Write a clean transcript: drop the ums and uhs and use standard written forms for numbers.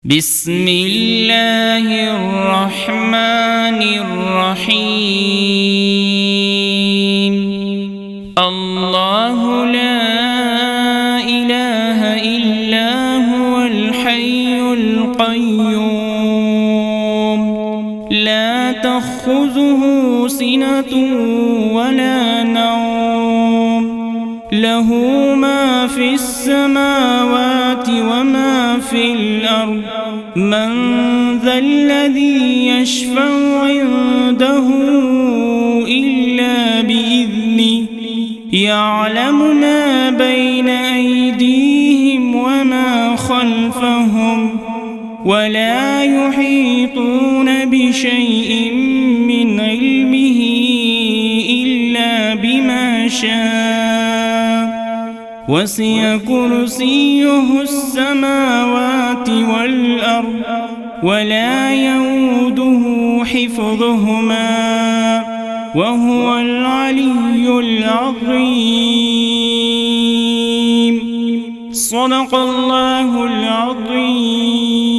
بسم الله الرحمن الرحيم. الله لا إله إلا هو الحي القيوم، لا تأخذه سنة ولا نوم، له ما في السماوات وما في الأرض. من ذا الذي يشفع عنده إلا بإذنه، يعلم ما بين أيديهم وما خلفهم، ولا يحيطون بشيء من علمه إلا بما شاء، وسع كرسيه السماوات والأرض، ولا يؤوده حفظهما، وهو العلي العظيم. صدق الله العظيم.